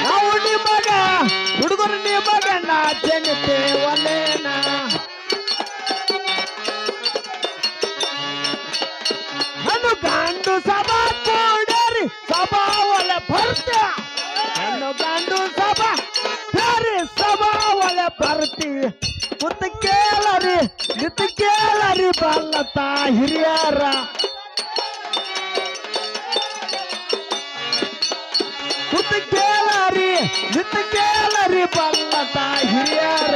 ನಾವು ನಿಮಗ ಹುಡುಗರು ನಿಮಗ ನಾ ಜನತೇವಲೇನ ನಾನು ಗಂಡು ಸಭಾ ಕೂಡರಿ ಸಭಾ ಒಲೆ ಬರ್ತ ನಾನು ಗಂಡು ಸಭಾ ಬೇರೆ ಸಭಾ ಒಲೆ ಬರ್ತಿ ಕುತ್ತ ಕೇಳರಿ ನಿತ್ ಕೇಳರಿ ಬಲ್ಲತ ಹಿರಿಯರ ಕುತ್ತ ಕೇಳರಿ ನಿತ್ ಕೇಳರಿ ಬಲ್ಲತ ಹಿರಿಯರ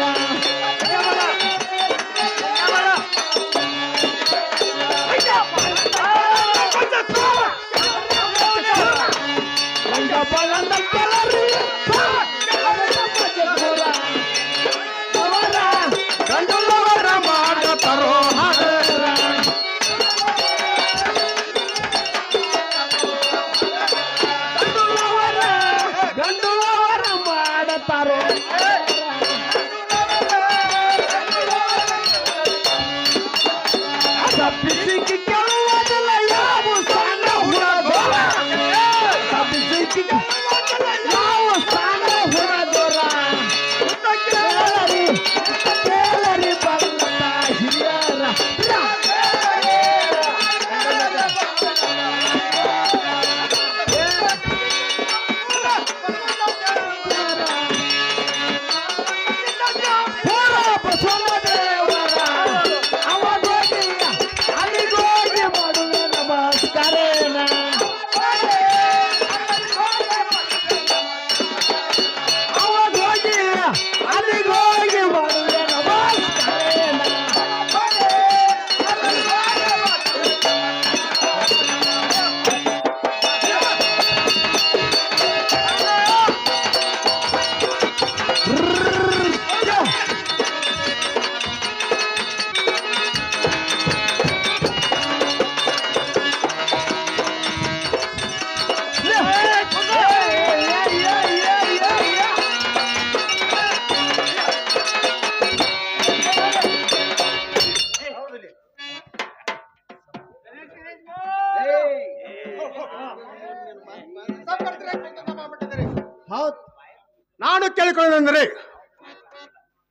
ನಾನು ಕೇಳಿಕೊಳ್ಳುವುದೆಂದರೆ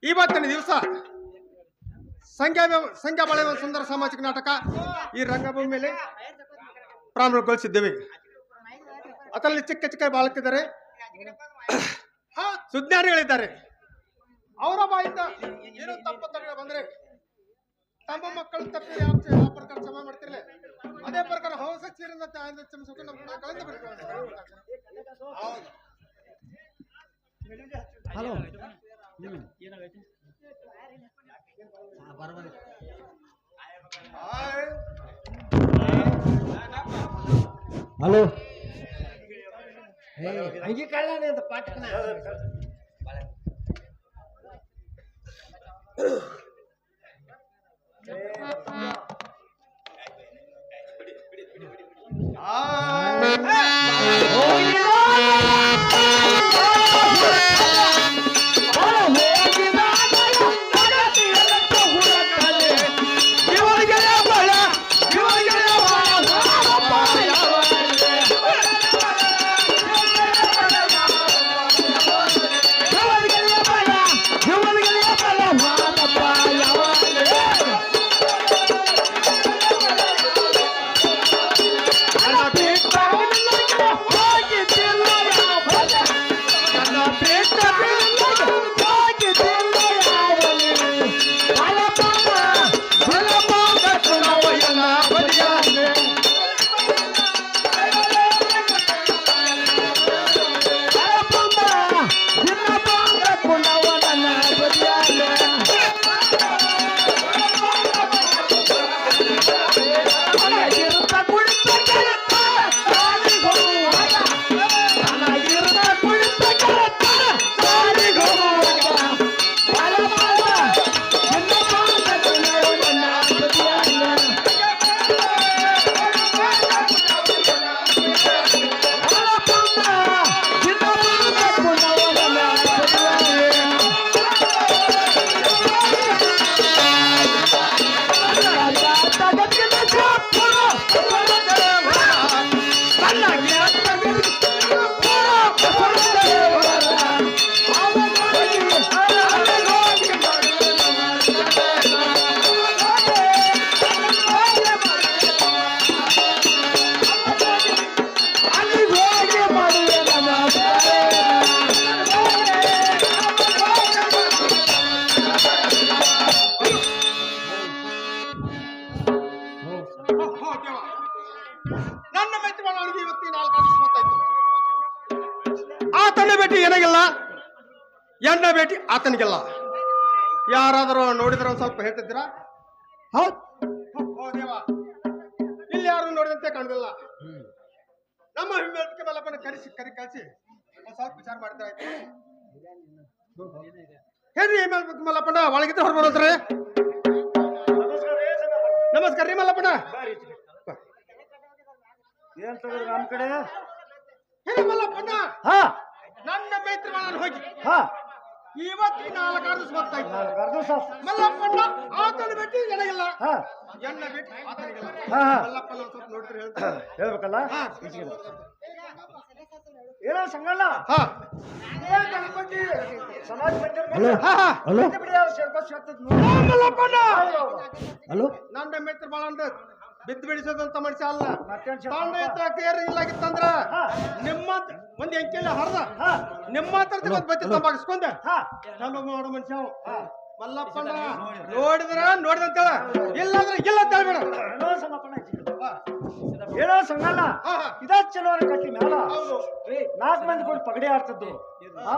ಇವತ್ತಿನ ದಿವಸ ಸಂಖ್ಯಾ ಬಳೆಯುವ ಸುಂದರ ಸಾಮಾಜಿಕ ನಾಟಕ ಈ ರಂಗಭೂಮಿ ಮೇಲೆ ಪ್ರಾರಂಭಗೊಳಿಸಿದ್ದೇವೆ. ಅದರಲ್ಲಿ ಚಿಕ್ಕ ಚಿಕ್ಕ ಬಾಲಕಿದ್ದಾರೆ, ಸುಜ್ಞಾನಿಗಳಿದ್ದಾರೆ. ಅವರ ಬಾಯಿಂದ ಏನೋ ತಪ್ಪು ಬಂದ್ರೆ ತಮ್ಮ ಮಕ್ಕಳು ತಪ್ಪಿ ಯಾವ ಪ್ರಕಾರ ಕ್ಷಮ ಮಾಡ್ತಿರಲಿಲ್ಲ, ಅದೇ ಪ್ರಕಾರ ಹೊಸ ಚೀರಿಂದ ಕಳೆದು ಹಲೋ ಹಲೋ ಅಂಗಿ ಕಳ್ಳನೆ ಅಂತ ಪಾಟ್ಕನ Come on! ನನ್ನ ಮೈತ್ರಿ ಅವನಿಗೆ ಇವತ್ತಿನ 4 ದಿವಸ ಹೊತ್ತಾಯ್ತು. ಆತನ ಭೇಟಿ ಏನಾಗಿಲ್ಲ, ಎನ್ನ ಭೇಟಿ ಆತನಿಗೆಲ್ಲ. ಯಾರಾದರೂ ನೋಡಿದ್ರೆ ಒಂದ್ ಸ್ವಲ್ಪ ಹೇಳ್ತಿದ್ದೀರಾ? ಹೌದ್ ಓ ದೇವ, ಇಲ್ಲಿ ಯಾರು ನೋಡಿದಂತೆ ಕಾಣುದಿಲ್ಲ. ನಮ್ಮ ಹಿಮ್ಮೇಳಕ್ಕೆ ಮಲ್ಲಪ್ಪನ ಕರೆಸಿ ಒಂದ್ ಸ್ವಲ್ಪ ವಿಚಾರ ಮಾಡಿದ್ರೆ ಆಯ್ತು. ಏನ್ರಿ ಹಿಮ್ಮೇಳಕ್ಕೆ ಮಲ್ಲಪ್ಪನ ಒಳಗಿದ್ರೆ ಹೊರ ಬರೋದ್ರಿ? ನಮಸ್ಕಾರ ರೀ ಮಲ್ಲಪ್ಪನ. ಏನ್ ತಗೋದ್ರಿ ನಮ್ ಕಡೆ? ಹೇ ಮಲ್ಲಪ್ಪನ, ಹಾ ನನ್ನ ಮೈತ್ರಿ ನಾನು ಹೋಗಿ ಹಾ ಇವತ್ತಿನ 4 ದಿವಸ ಹೊತ್ತಾಯ್ತು. ಅರ್ಧ ಸಾಕು. ಮಲ್ಲಪ್ಪನ ಆತನ ಭೇಟಿ ನನಗಿಲ್ಲ, ಹಾ ಎನ್ನ ಭೇಟಿ ಆತನಿಗಿಲ್ಲ. ಹಾ ಹಾ ಮಲ್ಲಪ್ಪನ ಒಂದ್ ಸ್ವಲ್ಪ ನೋಡಿದ್ರೆ ಹೇಳ್ತಾರೆ. ಹೇಳ್ಬೇಕಲ್ಲ. ಹಾ. ಏನೋ ಸಂಗಣ್ಣ, ಹಾ ಏನ್ ಅನ್ಕೊಂಡಿ? ಸಮಾಜ ಬಂದಿರ ಹಲೋ ಹಾ ಹಾ ಹಲೋ ಮಲ್ಲಪ್ಪನ ಹಲೋ ನನ್ನ ಮೈತ್ರಿ ಬಾಳ ಅಂದ ಬಿದ್ದು ಬಿಡಿಸೋದಂತ ಮನುಷ್ಯ ಅಲ್ಲ. ಮತ್ತೇನ್ ತಾಂಡ ಕೇರ್ ಇಲ್ಲಾಗಿತ್ತಂದ್ರ ಹಾ. ನಿಮ್ಮ ಒಂದ್ ಎಂಕೆಲ್ಲ ಹರ್ದ ಹಾ ನಿಮ್ಮ ಹತ್ರ ಒಂದ್ ಬತ್ತಿ ತಂಬಾಗಿಸ್ಕೊಂಡ ಹಾ ಚಲೋ ಮಾಡೋ ಮನುಷ್ಯ ಅವ. ಹಾ ಮಲ್ಲಪ್ಪನ ನೋಡಿದಂತೇಳ, ಇಲ್ಲಾಂದ್ರೆ ಇಲ್ಲ ಅಂತ ಹೇಳ್ಬೇಡ. ಏನೋ ಸಮರ್ಪಣ ಏನೋ ಸಂಗಣ್ಣ, ಹಾ ಹಾ ಇದ ಚಲೋ ಕಟ್ಟಿ ಮ್ಯಾಲ ಹೌದು. 4 ಮಂದಿ ಕೂಡ ಪಗಡಿ ಆಡ್ತಿದ್ದು. ಹಾ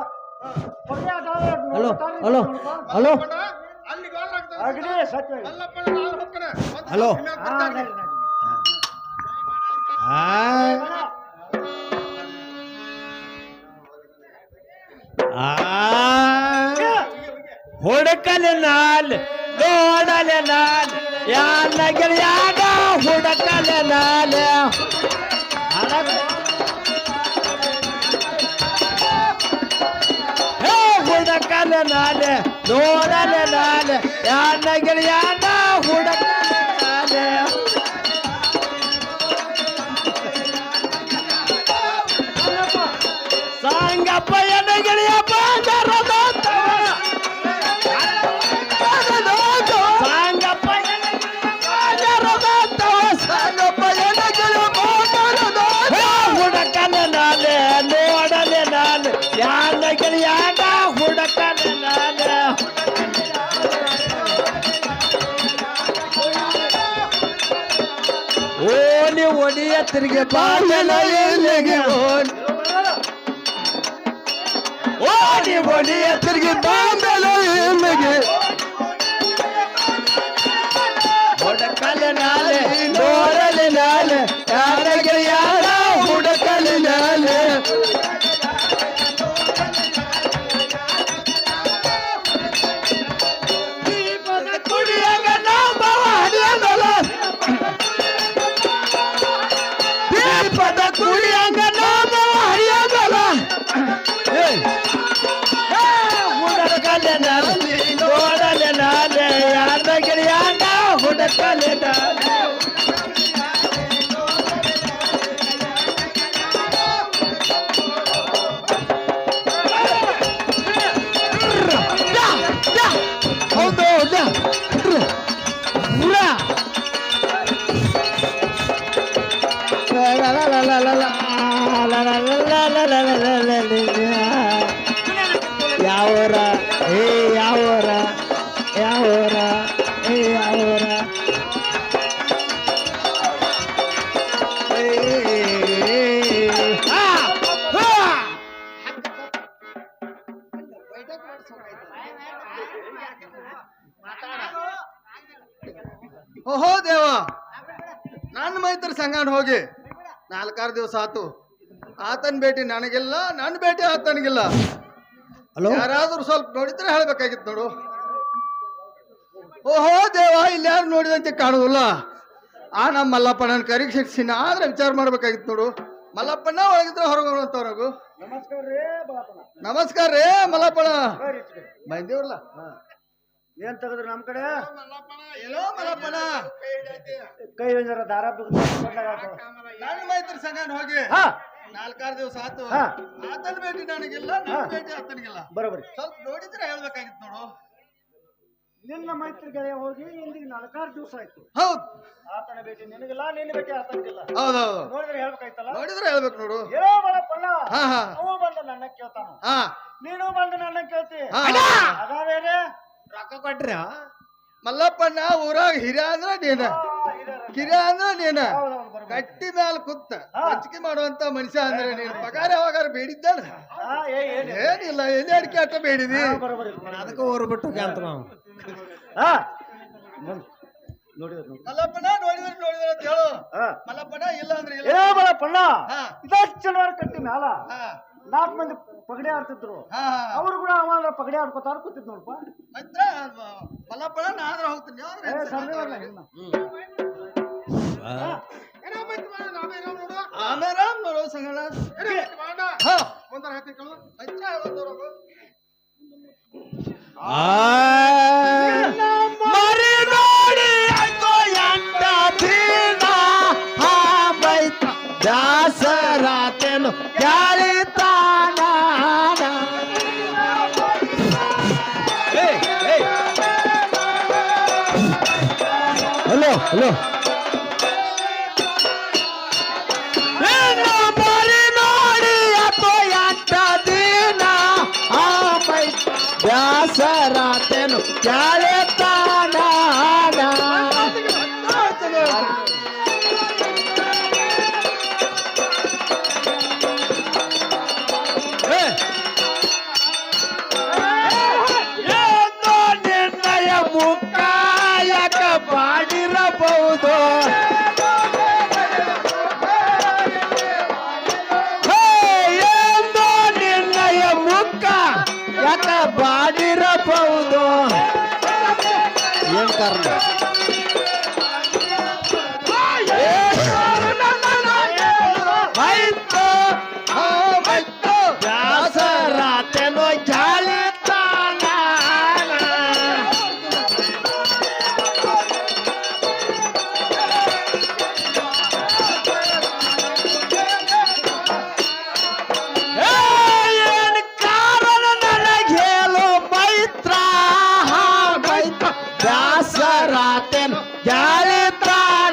ಪಗಡಿ ಆಟ ಹಲೋ ಹಲೋ ಹಲೋ ಮಲ್ಲಪ್ಪನ ಅಲ್ಲಿ ಗೋಲ್ ಆಗ್ತದೆ. ಅಗಡಿ ಸತ್ಯ. ಮಲ್ಲಪ್ಪನ ನಾನು ಹೋಗ್ತಾನೆ. ಒಂದ್ ಹಲೋ. ಸ್ವಲ್ಪ ಹಿಮ್ಮೇಳ ಹಾ ಬರ್ತಾನೆ. ನಡಿ, ನಡಿ. ಹುಡುಕಲೆ ನಾಲ್ ನೋಡಲೆ ನಾಲ್ ಯಾನ ಗೆಳೆಯಾಗ ಹುಡುಕಲೆ ನಾಲ್ ಹುಡುಕಲೆ ನಾಲ್ ನೋಡಲೆ ನಾಲ್ ಯಾನ ಗೆಳೆಯಾಗ ಹುಡುಕಲೆ ನಾಲ್ ಸಾಂಗಪ್ಪ ಎನ್ನ ಗೆಳೆಯ ಬಾಜರದ ಸಾಂಗಪ್ಪ ಎನ್ನ ಗೆಳೆಯ ಬಾಜರದ ಸಾಂಗಪ್ಪ ಎನ್ನ ಗೆಳೆಯ ಬಾಜರದ ಹುಡುಕಲೆ ನಾಲೆ ನೋಡಲೆ ನಾಲೆ ಯಾನ ಗೆಳೆಯಾಗ ಹುಡುಕಲೆ ನಾಲೆ ಓಲಿ ಒಡಿಯ ತಿರುಗಿ ಬಾಜಲ ಎಲ್ಲಿಗೆ ಓಡಿ ಒಡಿಯ ತಿರುಗಿ ಬಾಂಬೆಲ ಎಲ್ಲಿಗೆ ಹುಡುಕಲೆ ನಾಲೆ ನೋಡಲೆ ನಾಲೆ ಯಾರಿಗೆ ಯಾರ ಹುಡುಕಲೆ ನಾಲೆ ದೀಪದ ಕುಡಿಯಾಗ ನಾಮವ ಹರಿಯದಲ್ಲ ದೀಪದ ಕುಡಿಯಾಗ ನಾಮವ ಹರಿಯದಲ್ಲ ಹುಡುಕಲೆ ನಾಲೆ ನೋಡಲೆ ನಾಲೆ ಯಾರ ಗೆಳೆಯಾಗ ಹುಡುಕಲೆ ನಾಲೆ ಹೌದು ಯಾವರ ಏ ಯಾವರ ಯಾವರ ಏ ಯಾವರ ಓಹೋ ದೇವ, ನನ್ನ ಮೈತ್ರಿ ಸಂಗಣ್ಣ ಹೋಗಿ 4 ದಿವಸ ಆತು. ಆತನ ಭೇಟಿ ನನಗಿಲ್ಲ, ನನ್ನ ಭೇಟಿ ಆತನಿಗಿಲ್ಲ. ಹಲೋ ಯಾರಾದ್ರೂ ಸ್ವಲ್ಪ ನೋಡಿದ್ರೆ ಹೇಳ್ಬೇಕಾಗಿತ್ತು ನೋಡು. ಓಹೋ ದೇವ, ಇಲ್ಲಿ ಯಾರು ನೋಡಿದಂತೆ ಕಾಣುದಿಲ್ಲ. ನಮ್ಮ ಮಲ್ಲಪ್ಪನ ಕರಿಗೆ ಶಿಕ್ಷಿನ ಆದ್ರೆ ವಿಚಾರ ಮಾಡ್ಬೇಕಾಗಿತ್ತು ನೋಡು. ಮಲ್ಲಪ್ಪನ ಒಳಗಿದ್ರೆ ಹೊರಗೋಂತವ್ರಗು. ನಮಸ್ಕಾರ ರೀ ಬಾಪನ. ನಮಸ್ಕಾರ ರೇ ಮಲ್ಲಪ್ಪನ. ಬರ್ರಿ ಈಚೆ ಕಡೆ. ಬಂದೇವ್ರಲ್ಲ. ಏನ್ ತಗದ್ರಿ ನಮ್ ಕಡೆ? ಎಲ್ಲೋ ಮಲ್ಲಪ್ಪನ ಕೈ ಒಂದರ ದಾರ ನನ್ನ ಮೈತ್ರಿ ಸಂಗಣ್ಣ ಹೋಗಿ ಹಾ 4 ದಿವಸ ಆತು. ಹಾ. ಆತನ ಭೇಟಿ ನನಗಿಲ್ಲ, ನನ್ನ ಭೇಟಿ ಆತನಿಗಿಲ್ಲ. ಬರೋಬರಿ. ಸ್ವಲ್ಪ ನೋಡಿದ್ರೆ ಹೇಳ್ಬೇಕಾಗಿತ್ತು ನೋಡು. ನಿನ್ನ ಮೈತ್ರಿ ಗೆಳೆಯ ಹೋಗಿ ಇಂದಿಗೆ 4 ದಿವಸ ಆಯ್ತು. ಹೌದ್ ಆತನ ಭೇಟಿ ನಿನಗಿಲ್ಲ, ನಿನ್ನ ಭೇಟಿ ಆತನಿಗಿಲ್ಲ. ಹೌದೌದು, ನೋಡಿದ್ರೆ ಹೇಳ್ಬೇಕಾಯ್ತಲ್ಲ. ನೋಡಿದ್ರೆ ಹೇಳ್ಬೇಕು ನೋಡು. ಏನೋ ಮಾಡಪ್ಪಲ್ಲ. ಹಾ ಹಾ ಅವ ಬಂದ ನನ್ನ ಕೇಳ್ತಾನ, ಹಾ ನೀನು ಬಂದು ನನ್ನ ಕೇಳ್ತಿ. ಹಾ. ಅದಾವೇನೆ ರೊಕ್ಕ ಕೊಟ್ರ ಮಲ್ಲಪ್ಪನ ಊರಾಗ ಹಿರಿಯ ಅಂದ್ರ ನೀನ. ಕಿರಿಯ ಅಂದ್ರೆ ನೀನ ಹೌದೌದು ಬರೋಬ್ಬರಿ. ಗಟ್ಟಿ ಮ್ಯಾಲ ಕುತ್ತ ಹಂಚಿಕೆ ಮಾಡುವಂತ ಮನುಷ್ಯ ಅಂದ್ರೆ ನೀನು ಪಗಾರ ಯಾವಾಗಾರ ಬೇಡಿದ್ದಾನ ಏನಿಲ್ಲ ಎಲ್ಲಿ ಅಡಿಕೆ ಅಟ್ಟ ಬೇಡಿದಿ ಅದಕ್ಕೆ ಹೊರಬಿಟ್ಟು ಅಂತ ನಾವು ಮಲ್ಲಪ್ಪನ ನೋಡಿದ್ರೆ ಅಂತ ಹೇಳು ಮಲ್ಲಪ್ಪನ ಇಲ್ಲ ಅಂದ್ರೆ ಇಲ್ಲ ಏ ಮಲ್ಲಪ್ಪಣ್ಣ ಹಾ. ಇದಷ್ಟು ಜನರ ಕಟ್ಟಿ ಮ್ಯಾಲ ಹಾ 4 ಮಂದಿ ಪಗಡೆ ಆಡ್ತಿದ್ರು ಹಾ ಅವ್ರು ಕೂಡ ಅವ ಪಗಡೆ ಆಡ್ಕೊತಾರ ಕೂತಿದ್ ನೋಡಪ್ಪ. ಮತ್ತ ಮಲ್ಲಪ್ಪನ ನಾದ್ರ ಹೋಗ್ತೀನಿ ಏ ಸರ್ದೇವಲ್ಲ ಇನ್ನ. ಆಮೇಲೆ ನೋಡೋ ಸಂಗಣ ಒಂದರ ಹೇಳ್ತೀನಿ ಕೇಳು ಮರಿ ನೋಡಿ ಆಯ್ತು ಎಂಟ ದಿನ ದಾಸರಾತೇನು ಗಾಳಿತಾನ ಹಲೋ ಹಲೋ ಮರಿ ನೋಡಿ ಆಯ್ತು ಎಂಟ ದಿನ ದಾಸರಾತೇನು ಗಾಳಿತಾನ ನಿರ್ಣಯ ಮುಕ್ಕಾಯಕ ಮಾಡಿರಬಹುದು ಎಂದು ನಿರ್ಣಯ ಮುಕ್ಕ ಯಾಕ ಮಾಡಿರಬಹುದು ಏನ್ ಕಾರಣ ದಾಸರಾತೇನೋ ಗಾಳಿತಾನ ಏನ್ ಕಾರಣ ನನಗೆ ಹೇಳು ಮೈತ್ರ ಮೈತ್ರ ದಾಸರಾತೇನೋ ಗಾಳಿತಾನ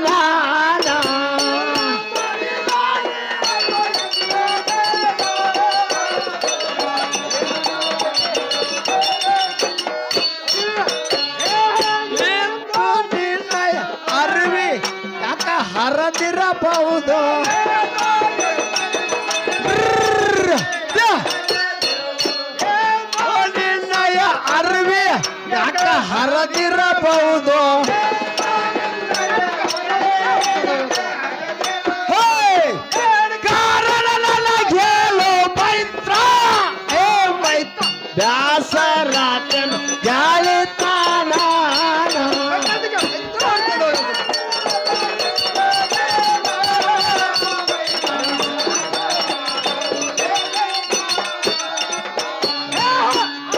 ನಿರ್ಣಯ ಅರಿವಿ ಯಾಕ ಹರದಿರಬಹುದು ನಿರ್ಣಯ ಅರಿವಿ ಯಾಕ ಹರದಿರಬಹುದು ಕಾರಣ ನನಗೇಳು ಮೈತ್ರ ಏ ಮೈತ್ರ ದಾಸರಾತೇನು ಗಾಳಿತಾನ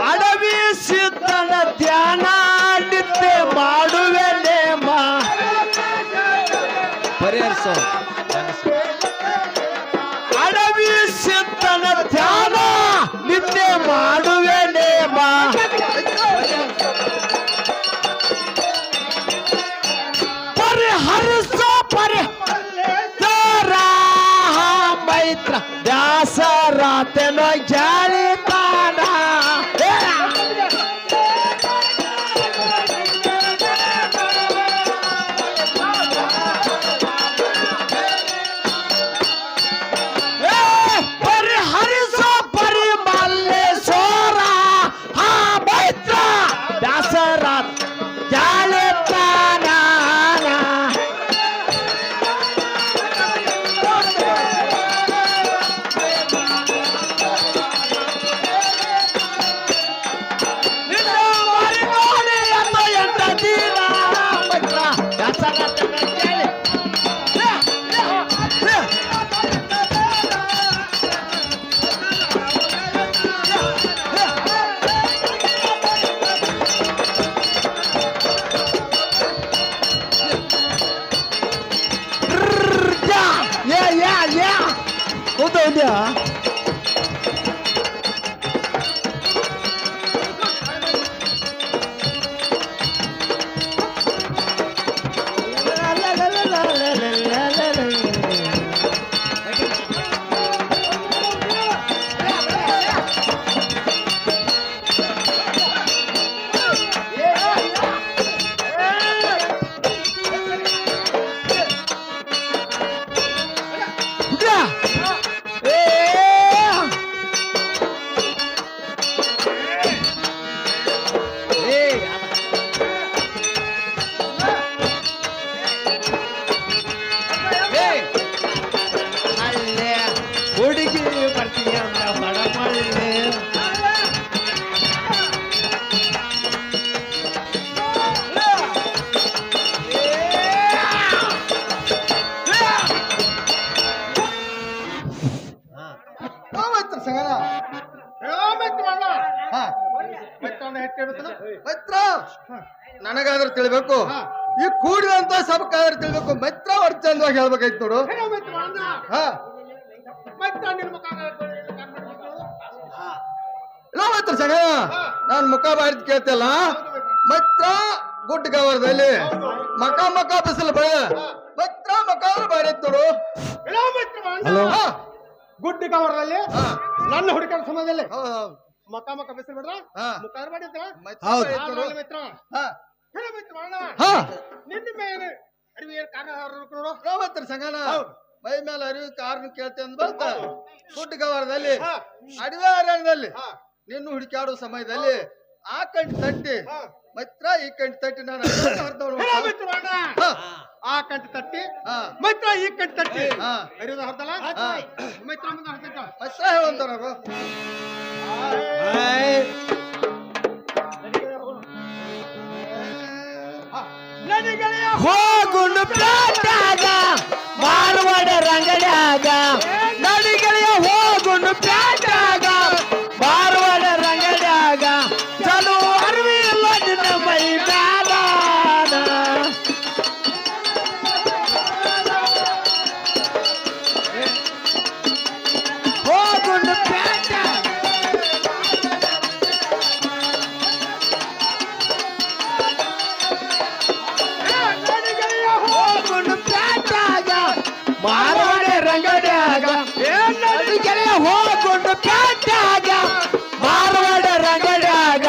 ಅಡವಿ ಸಿದ್ಧನ ಧ್ಯಾನ ನಿತ್ಯ ಮಾಡುವೆ ನೇಮ ಪರಿಹರಿಸೋ ಅಡವಿ ಸಿದ್ಧನ ಧ್ಯಾನ ನಿತ್ಯ ಮಾಡುವೆ ನೇಮ ಪರಿಹರಿಸೋ ಮೈತ್ರ ದಾಸರಾತೇನೋ ಗಾಳಿತಾನ ಪರಿಹರಿಸೋ ಪರಿಮಲ್ಲೇಶ್ವರ ಮೈತ್ರ ದಾಸರಾತ ಗಾಳಿತಾನ ಹೌದಾ ಏ ಏ ಏ ಅಲ್ಲೇ ಹುಡುಗಿ ಬರ್ತೀಯ ಬಡಮಳ್ಳಿ ಮೈತ್ರ ಸಂಗನ ಮೈತ್ರ ಅಣ್ಣ ಮೈತ್ರನ ಹೆಟ್ಟಿಡುತ್ತಾನ ಮೈತ್ರ ನನಗಾದ್ರೂ ತಿಳಿಬೇಕು ಈ ಕೂಡಿದಂತ ಸಬಕಾದ್ರೂ ತಿಳಿಬೇಕು ಮೈತ್ರ ಅವ್ರು ಚಂದವಾಗಿ ಹೇಳ್ಬೇಕಾಯ್ತು ನೋಡು ಹಾ ಮೈತ್ರ ನಿನ್ ಮುಖ ಇಲ್ಲ ಮೈತ್ರ ಸಂಗನ ನಾನ್ ಮುಖ ಬಾರಿದ್ ಕೇಳ್ತಿಲ್ಲ ಮೈತ್ರ ಗುಡ್ ಗವರ್ದಲ್ಲಿ ಮಕ ಬಿಸಿಲು ಬಳ ಮೈತ್ರ ಮಕ ಬಾರಿ ನೋಡು ಹಲೋ ಗುಡ್ ಕವರ್ದಲ್ಲಿ ನನ್ನ ಹುಡುಕರ ಸಮಯದಲ್ಲಿ ಮಕ ಬಿಸಿಲು ಬಿಡ್ರ ಮುಖ ಮಾಡಿದ್ರ ಹೌದು ಮಿತ್ರ ಹೇಳ ಮಿತ್ರ ಹಾ ನಿನ್ನ ಮೇಲೆ ಅರಿವಿ ಏನ್ ಕಾರಣ ಸಂಗನ ಮೈ ಮೇಲೆ ಅರಿವಿ ಕಾರಣ ಕೇಳ್ತೆ ಅಂದ್ ಬಂತ ಗುಡ್ ಕವರ್ದಲ್ಲಿ ಅಡವಿ ಅರಣ್ಯದಲ್ಲಿ ನಿನ್ನ ಹುಡುಕಾಡೋ ಸಮಯದಲ್ಲಿ ಆ ಕಂಟಿ ತಟ್ಟಿ ಮೈತ್ರ ಈ ಕಂಟಿ ತಟ್ಟಿ ನಾನು ಆ ಕಂಟಿ ತಟ್ಟಿ ಮೈತ್ರ ಈ ಕಂಟಿ ತಟ್ಟಿ ಅರಿದ ಹರ್ದಲ್ಲ ಮೈತ್ರ ಮುಂದೆ ಹರ್ದ ಮೈತ್ರ ಹೇಳುವಂತಾರ ಹೋಗುಂಡು ಪ್ಯಾಟ್ಯಾಗ ಮಾರವಾಡ ರಂಗಡ್ಯಾಗ ನಡಿಗೆಳೆಯ ಹೋಗುಂಡು ಪ್ಯಾಟ್ಯಾಗ ಮಾರವಾಡ ರಂಗಡ್ಯಾಗ ಚಲೋ ಅರಿವಿ ಇಲ್ಲ ನಿನ್ನ ಮೈ ಮ್ಯಾಲ ಹೋಗುಂಡು ಪ್ಯಾಟ್ಯಾಗ ಮಾರವಾಡ ರಂಗಡ್ಯಾಗ ನಡಿಗೆಳೆಯ ಹೋಗುಂಡು ಪ್ಯಾಟ್ಯಾಗ ಮಾರವಾಡ ರಂಗಡ್ಯಾಗ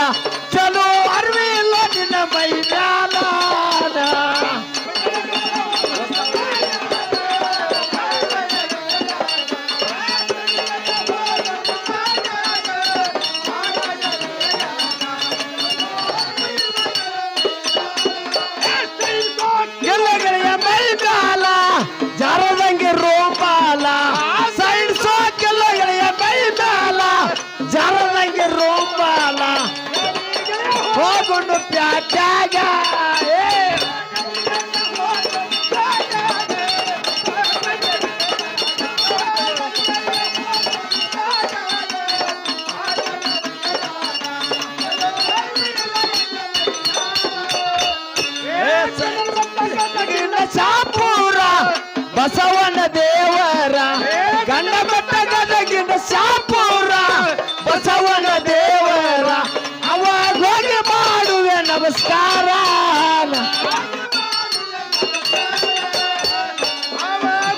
ಚಲೋ ಅರಿವಿ ಇಲ್ಲ ನಿನ್ನ ಮೈ ಮ್ಯಾಲ ಗೆಳೆಯ ಮೈ ಮ್ಯಾಲ ಜಾರದಂಗೆ ರೋಪಾಲ ಸೈಡ್ ಸೋಕೆಲ್ಲ ಗೆಳೆಯ ಮೈ ಮ್ಯಾಲ ಜಾರದಂಗೆ ರೋಪಾಲ ಹೋಗುಂಡು ಪ್ಯಾಟ್ಯಾಗ ಶಾಪೂರ ಬಸವನ ದೇವರ ಗಂಡ ಬೆಟ್ಟ ಗದಗಿನ ಶಾಪೂರ ಬಸವನ ದೇವರ ಅವಾಗ ಹೋಗಿ ಮಾಡುವೆ ನಮಸ್ಕಾರ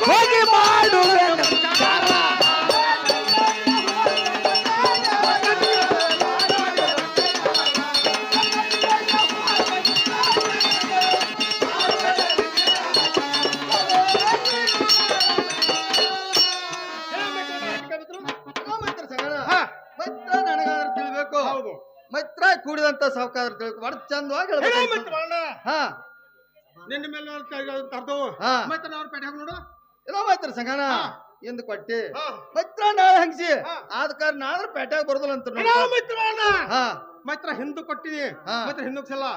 ಹೋಗಿ ಮಾಡುವೆ ನಮಸ್ಕಾರ ಮೈತ್ರ ನನಗಾದ್ರೂ ತಿಳಿಬೇಕು ಮೈತ್ರ ಕೂಡಿದಂತ ಸಾವುಕಾರ ತಿಳ್ಕೊ ಬಡ ಚಂದವಾಗಿ ಹೇಳ್ಬೇಕು ಹಾ ನಿನ್ನ ಮೇಲೆ ತರ್ದವು ಮೈತ್ರ ಅವ್ರ ಪೇಟೆ ನೋಡು ಇಲ್ಲ ಮೈತ್ರ ಸಂಗನ ಎಂದು ಕೊಟ್ಟಿ ಮೈತ್ರ ನಾಳೆ ಹಂಗಿಸಿ ಆದ ಕಾರಣ ನಾಳೆ ಪೇಟೆಗೆ ಬರೋದಿಲ್ಲ ಅಂತ ಮೈತ್ರ ಹಿಂದೂ ಕೊಟ್ಟಿನಿ ಮೈತ್ರ ಹಿಂದಕ್ಸಲ್ಲ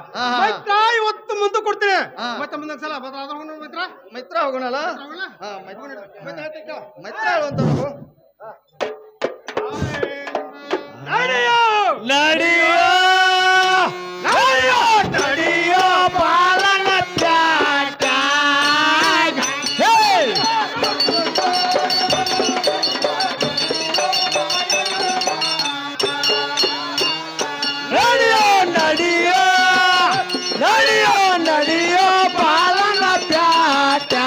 ಮೈತ್ರ ಇವತ್ತು ಮುಂದೆ ಕೊಡ್ತೀನಿ ಮತ್ತೆ ಮುಂದಕ್ಸಲ್ಲ ಮೈತ್ರ ಮೈತ್ರ ಹೋಗೋಣಲ್ಲ ಮೈತ್ರ ಹೇಳುವಂತ ನಡಿಯೋ ನಡಿಯೋ ನಡಿಯೋ ಪಾಲನ ಪ್ಯಾಟ್ಯಾಗ ನಡಿಯೋ ನಡಿಯೋ ನಡಿಯೋ ನಡಿಯೋ ಪಾಲನ ಪ್ಯಾಟ್ಯಾಗ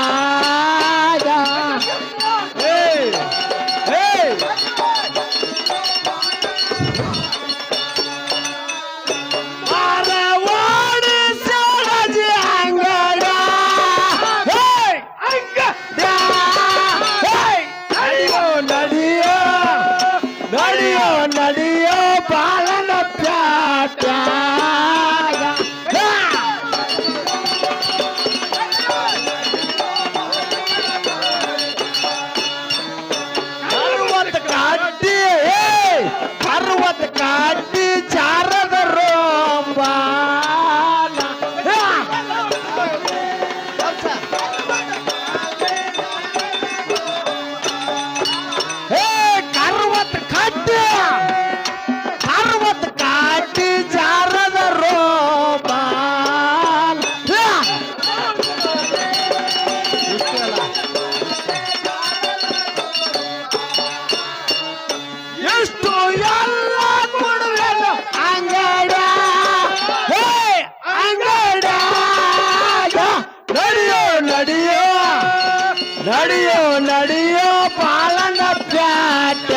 ನಡಿಯೋ ಪಾಲನ ಪ್ಯಾಟ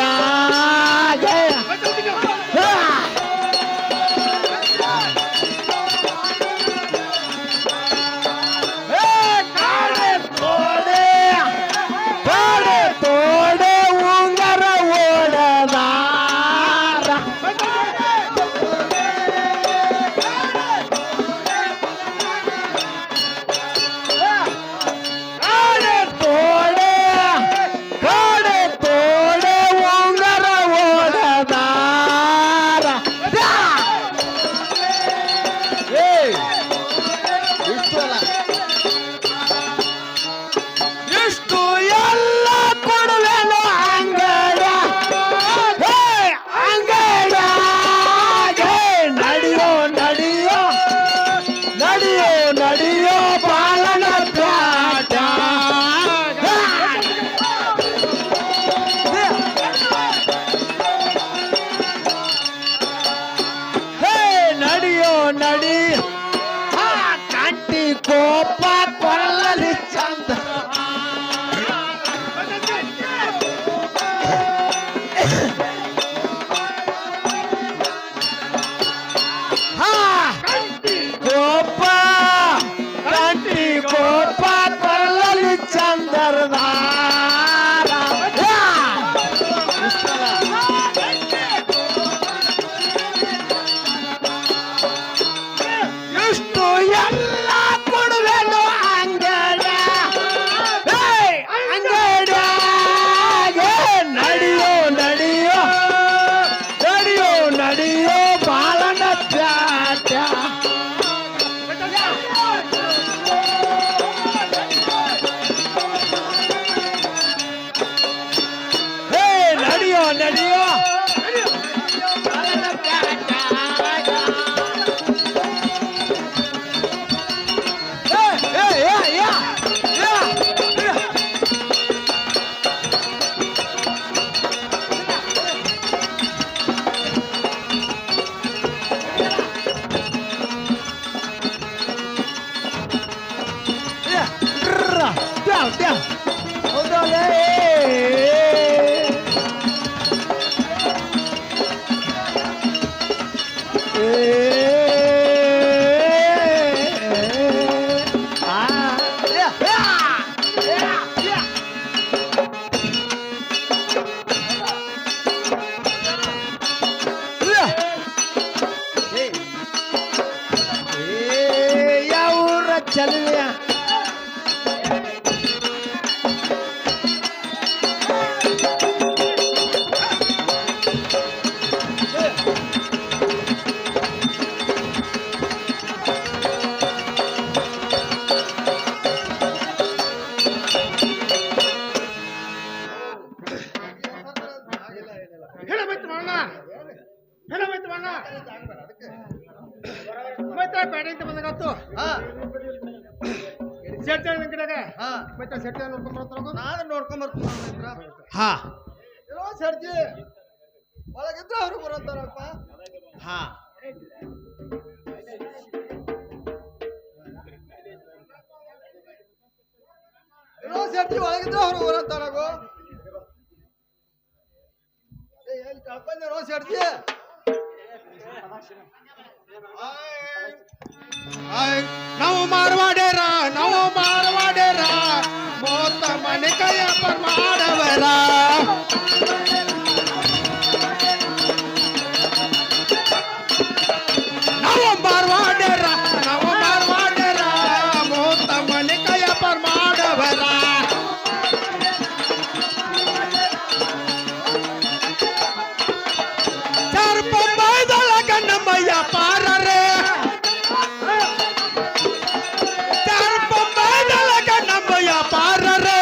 ತೋಡೆ ಉಂಗರ ಓಡದ ಇಷ್ಟು ಎಲ್ಲ ಕೊಡುವೆನು ಅಂಗಡ ಅಂಗಡ ನಡಿಯೋ ನಡಿಯೋ ನಡಿಯೋ ನಡಿಯೋ ಪಾಲನ ಪ್ಯಾಟ ನಡಿಯೋ ನಡಿ ಕಂಟಿ ಕೋಪ ಕೊರಳಲಿ ಚಂದ ಕೋಪ ಕಂಟಿ ಕೋಪ ಕೊರಳಲಿ ಚಂದರದಾರ ಇಷ್ಟು ಎಲ್ಲ ಕೊಡುವೆನು ಅಂಗಡ ಅಂಗಡ ನಡಿಯೋ ನಡಿಯೋ ನಡಿಯೋ ನಡಿಯೋ ಬಾಲನ ಪ್ಯಾಟ ನಡಿಯೋ ನಡಿಯೋ ಬಾಲನ ಪ್ಯಾಟ ಯಾವೂರ ಚಲುವ ಬೇಡ ಬಂದಾಗತ್ತು ಸೆಟ್ ಕಡೆಗೆ ಮತ್ತೆ ಸೆಟ್ ನೋಡ್ಕೊಂಡ್ ನಾನು ನೋಡ್ಕೊಂಡ್ ಬರ್ತೀನಿ ಹಾ ಏನೋ ಸರ್ಜಿ ಒಳಗಿದ್ರೆ ಅವ್ರು ಬರೋತಾರಪ್ಪ ಹಾ ಏನೋ ಸರ್ಜಿ ಒಳಗಿದ್ರೆ ಅವ್ರು ಬರೋತಾರಾಗೋ ಏನ್ ಕಳ್ಕೊಂಡೇನೋ ಸರ್ಜಿ ನಾವು ಮಾರವಾಡ್ಯಾರ ಮೋತ ಮನೆ ಕೈಯ ಮಾಡವರ ನಾವು ಮಾರವಾಡ್ಯಾರ ಮೋತ ಮನೆ ಕೈಯ ಮಾಡವರ ಸರ್ಪ ಬೈದೊಳಗ ನಮ್ಮಯ್ಯ ಪಾರರೆ ಪಾರರೆ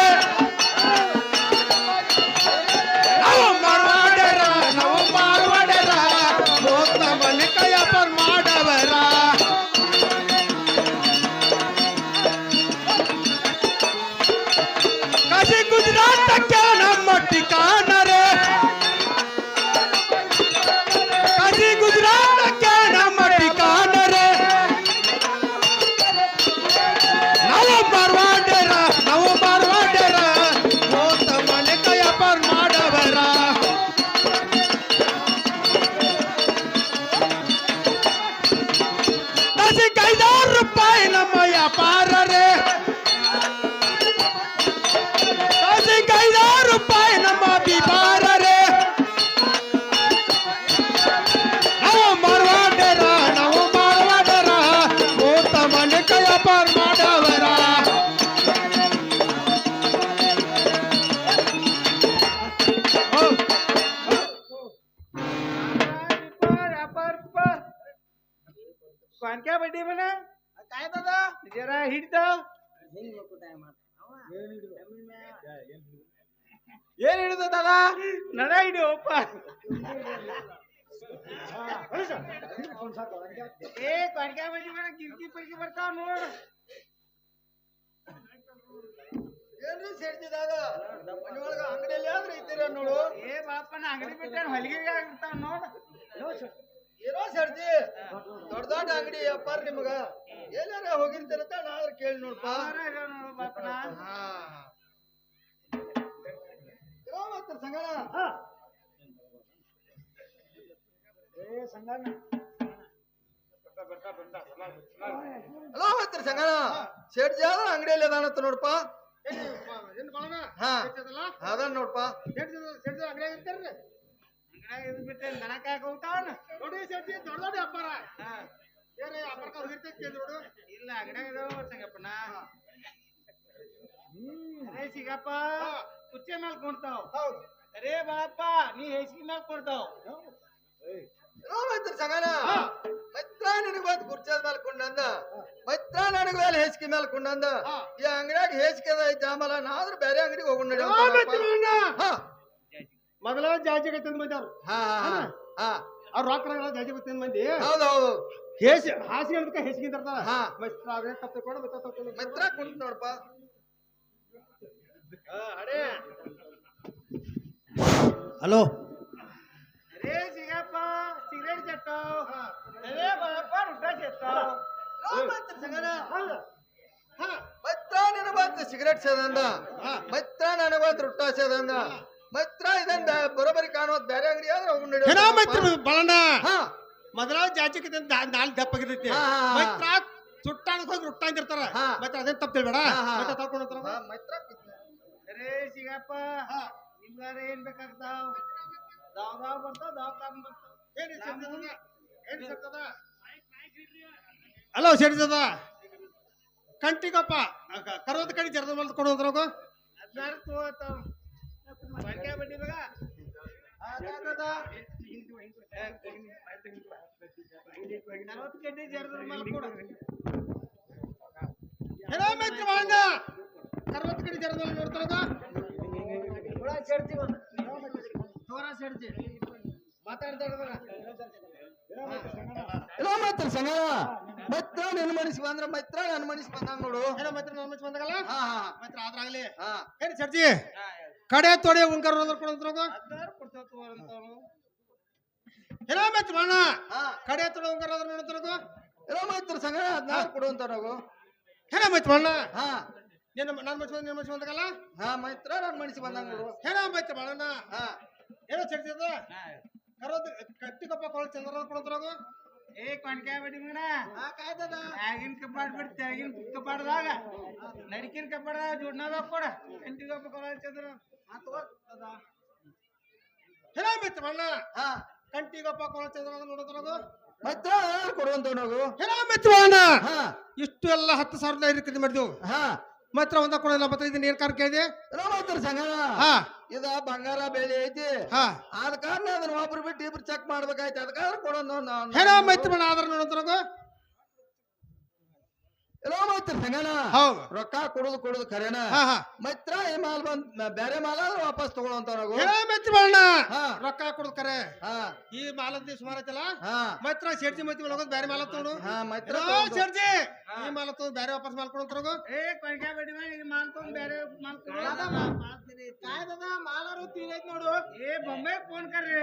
ಬಡ್ಡಿ ಮನ ಕಾಯ್ತದ ಜರ ಹಿಡ್ತಾವ ಏನ್ ಹಿಡಿದದ ನಡ ಹಿಡಿಯಪ್ಪ ಏ ಕೊಡ್ಕ ಬಡ್ಡಿ ಮನ ಕಿರ್ಕಿ ಪರ್ಕಿ ಬರ್ತಾವ ನೋಡ್ ಏನ್ರಿ ಸೇರ್ತಿದಾಗ ಮನೆಯೊಳಗ ಅಂಗಡಿಯಲ್ಲಿ ಆದ್ರೆ ಇದ್ದೀರ ನೋಡು. ಏ ಬಾಪನ ಅಂಗಡಿ ಬಿಟ್ಟ ಹೊಲಿಗೆ ಆಗಿರ್ತಾವ ನೋಡ್ ಏನೋ ಸೇರ್ತಿ ದೊಡ್ಡ ದೊಡ್ಡ ಅಂಗಡಿ ವ್ಯಾಪಾರ ನಿಮಗ ಎಲ್ಲಾರ ಹೋಗಿರ್ತೀರಂತ ನಾದ್ರ ಕೇಳಿ ನೋಡ್ಪ. ನೋಡು ಬಾಪನ ಮತ್ತ ಸಂಗಣ ಏ ಸಂಗಣ್ಣ ಹಲೋ ಮತ್ತ ಸಂಗಣ ಶೆಟ್ಜಿ ಆದ್ರ ಅಂಗಡಿಯಲ್ಲಿ ಅದಾನಂತ ನೋಡ್ಪ. ಏನ್ ಬಾಳನ ಹಾ ಹೆಚ್ಚದಲ್ಲ ಅದಾನ ನೋಡ್ಪ. ಶೆಟ್ಜಿ ಅಂಗಡಿಯಾಗ ಇರ್ತಾರ್ರಿ ಅಂಗಡಿಯಾಗ ಇದ್ ಬಿಟ್ಟು ದನಕ ಹೋಗ್ತಾವನ ನೋಡಿ ಶೆಟ್ಜಿ ದೊಡ್ಡ ದೊಡ್ಡ ವ್ಯಾಪಾರ ಏನ ವ್ಯಾಪಾರಕ್ಕ ಹೋಗಿರ್ತೈತಿ ನೋಡು ಇಲ್ಲ ಅಂಗಡಿಯಾಗ ಇದಾವ ಸಂಗಪ್ಪನ ಅರೇ ಸಿಗಪ್ಪ ಕುರ್ಚಿ ಮೇಲೆ ಕುಂತಾವ್ ಹೌದು ಅರೇ ಬಾಪ ನೀ ಹೆಸ್ಗಿ ಮೇಲೆ ಕುಂತಾವ್ ಮೈತ್ರ ಸಂಗಣ ಮೈತ್ರ ನಿನಗ ಬಂದ್ ಕುರ್ಚದ ಮೇಲೆ ಕುಂಡಂದ ಮೈತ್ರ ನನಗ ಮೇಲೆ ಹೇಸಿಗೆ ಮೇಲೆ ಕುಂಡಂದ ಈ ಅಂಗಡಿಯಾಗ ಹೇಸಿಗೆ ಐತಿ ಆಮೇಲೆ ನಾದ್ರ ಬೇರೆ ಅಂಗಡಿಗೆ ಹೋಗೋಣ ನಡಿ ಮೊದಲ ಜಾಜಿಗೆ ತಿಂದ ಮಂದಿ ಅವ್ರು ಅವ್ರ ರೊಕ್ಕ ಜಾಜಿ ತಿಂದ ಮಂದಿ ಹೌದೌದು ಹಾಸಿಗೆ ಅಂತ ಹೆಚ್ಚಿಗೆ ತರ್ತಾರ ಹಾ ಮೈತ್ರ ಅದೇ ಕಪ್ಪೆ ಕೊಡ ಮೈತ್ರ ಕುಂತ ನೋಡಪ್ಪ. ಹಲೋ ಅರೇ ಸಿಗಪ್ಪ ಸಿಗರೇಟ್ ಚೆತ್ತಾವ್ ಅರೇ ಬಾಪ ಊಟ ಚೆತ್ತಾವ್ ಮೈತ್ರ ಸಂಗಣ ಮೈತ್ರ ನಿನಗ ಬಂದ್ ಸಿಗರೇಟ್ ಸೇದಂದ ಮೈತ್ರ ನನಗ ಬಂದ್ ರೊಟ್ಟ ಸೇದಂದ ಮೈತ್ರ ಇದನ್ನ ಬರೋಬರಿ ಕಾಣುವ ಬೇರೆ ಅಂಗಡಿ ಆದ್ರೆ ಹೋಗೋಣ ನಡಿ. ಬಳಣ್ಣ ಹಾ ಮೊದಲ ಜಾಚಿಗೆ ನಾಲ್ ದಪ್ಪಗಿರ್ತೈತಿ ಹಾ, ಹಾ, ಹಾ. ಮೈತ್ರ ಸುಟ್ಟಾಣಕ್ ಹೋಗಿ ರೊಟ್ಟ ಅಂತಿರ್ತಾರ ಹಾ. ಮತ್ತೆ ಅದೇನ್ ತಪ್ಪು ತಿಳ್ಬೇಡ ಹಾ, ಹಾ. ಮತ್ತೆ ತಳ್ಕೊಂಡ್ ಮೈತ್ರ ಅರೇ ಸಿಗಪ್ಪ ನಿಮ್ಗಾರ ಏನ್ ಬೇಕಾಗ್ತಾವ್ ದಾವ್ ಬರ್ತಾವ ದಾವ್ ಕಾಮ್ ಬರ್ತಾವ ಹಲೋ ಸೇರಿಸದ ಕಂಟಿಗಪ್ಪ ಕರೋದ ಕಡೆ ಜರದ ಮಲ್ ಕೊಡೋದ್ರಾಗ ಅದಾರ ತೋತಾವ್ ಬಾಳ್ಕೆ ಬಡ್ಡಿ ಮಗ ನಲವತ್ತು ಗಂಟೆ ಜರದ ಮಲ್ ಕೊಡ ಏನೋ ಮೆಚ್ಚ ಬಾಂಡ ಅರವತ್ತು ಕಡೆ ಜರದ ಮಲ್ ನೋಡ್ತಾರದ ತೋರ ಸೇಡ್ತಿ ಮಾತಾಡ್ತಾರ ಇಲ್ಲ ಮೈತ್ರ ಸಂಗಣ ಮೈತ್ರ ನಿನ್ನ ಮನಸ್ಸು ಬಂದ್ರ ಮೈತ್ರ ನನ್ನ ಮನಸ್ಸು ಬಂದಂಗ ನೋಡು. ಏನೋ ಮಾತ್ರ ನಮ್ಮ ಬಂದಾಗಲ್ಲ ಹಾ ಹಾ ಮಾತ್ರ ಆದ್ರಾಗ್ಲಿ ಹಾ ಏನ್ ಸರ್ಜಿ ಕಡೆ ತೊಡೆ ಉಂಕರ್ ಕೊಡೋದ್ರಾಗ ಏನೋ ಮೆಚ್ಚ ಬಾಣ ಹಾ ಕಡೆ ತೊಡೆ ಉಂಕರ್ ನೋಡ್ತಾರ ಇಲ್ಲ ಮೈತ್ರ ಸಂಗಣ ಅದನ್ನ ಕೊಡುವಂತ ನಾವು. ಏನೋ ಮೆಚ್ಚ ಬಾಣ ಹಾ ನನ್ನ ಮಚ್ಚ ಬಂದಾಗಲ್ಲ ಹಾ ಮೈತ್ರ ನನ್ನ ಮನಸ್ಸು ಬಂದಂಗ ನೋಡು. ಏನೋ ಮೆಚ್ಚ ಬಾಣ ಹಾ ಏನೋ ಚರ್ಚಿದ ಕರೋದ್ ಕಟ್ಟಿಕೊಪ್ಪ ಕೊಳ ಚಂದ್ರ ಕೊಡೋದ್ರಾಗ ಏ ಕೊಂಡ್ಕಾಯ ಬಡ್ಡಿ ಮಗನ ಆಗಿನ ಕಪ್ಪಾಡ್ ಬಿಟ್ಟು ತೆಗಿನ ಕಪ್ಪಾಡ್ದಾಗ ನಡಿಕಿನ ಕಪ್ಪಾಡ್ದಾಗ ಜೋಡ್ನದಾಗ ಕೊಡ ಕಂಟಿಗೊಪ್ಪ ಕೊಳ ಚಂದ್ರ ಏನೋ ಮೆಚ್ಚ ಬಾಣ ಹಾ ಕಂಟಿಗೊಪ್ಪ ಕೊಳ ಚಂದ್ರ ನೋಡೋದ್ರಾಗ ಮೈತ್ರ ಕೊಡುವಂತ ನಾವು. ಏನೋ ಮೆಚ್ಚ ಬಾಣ ಹಾ ಇಷ್ಟು ಎಲ್ಲ 10,000 ಖರೀದಿ ಮಾಡಿದೆವು ಹಾ ಮಾತ್ರ ಒಂದ ಕೊಡಲ್ಲ ಮತ್ತೆ ಇದನ್ನ ಏನ್ ಕಾರ್ ಕೇಳಿದೆ ಇಲ್ಲ ಮೈತ್ರ ಸಂಗಣ ಹಾ ಇದ ಬಂಗಾರ ಬೆಳೆ ಐತಿ ಹಾ ಆದ ಕಾರಣ ಅದನ್ನ ಒಬ್ರು ಬಿಟ್ಟು ಇಬ್ರು ಚೆಕ್ ಮಾಡ್ಬೇಕಾಯ್ತು ಅದಕ್ಕಾದ್ರೆ ಕೊಡೋದು ಏನೋ ಮೆಚ್ಚ ಬಾಣ ಆದ್ರ ನೋಡೋದ್ರಾಗ ಎಲ್ಲೋ ಮೈತ್ರ ಸಂಗಣ ಹೌದು ರೊಕ್ಕ ಕೊಡುದು ಖರೇನ ಹಾ ಹಾ ಮೈತ್ರ ಈ ಮಾಲ್ ಬಂದ್ ಬೇರೆ ಮಾಲ್ ಆದ್ರೆ ವಾಪಸ್ ತಗೊಳ್ಳೋಂತ ನಾವು. ಏನೋ ಮೆಚ್ಚ ಬಾಣ ಹಾ ರೊಕ್ಕ ಕೊಡದ್ ಕರೆ ಹಾ ಈ ಮಾಲದ ಸುಮಾರು ಐತಲ್ಲ ಹಾ ಮೈತ್ರ ಸೇಡ್ತಿ ಮೈತಿ ಹೋಗೋದು ಬೇರೆ ಮಾಲ ತೋಡು ಹಾ ಮೈತ್ರ ಸೇಡ್ತಿ ಈ ಮಾಲ ತಗೊಂಡು ಬೇರೆ ವಾಪಸ್ ಮಾಲ್ ಕೊಡೋದ್ರಾಗ ಏ ಕೊಂಡ್ಕಾಯ ಬಡ್ಡಿ ಮಾಡಿ ಮಾಲ್ ತಗೊಂಡು ಬೇರೆ ಮಾಲ್ ಕಾಯ್ದದ ಮಾಲಾರು ತೀರೈತ್ ನೋಡು ಏ ಬೊಂಬೆ ಫೋನ್ ಕರ್ರಿ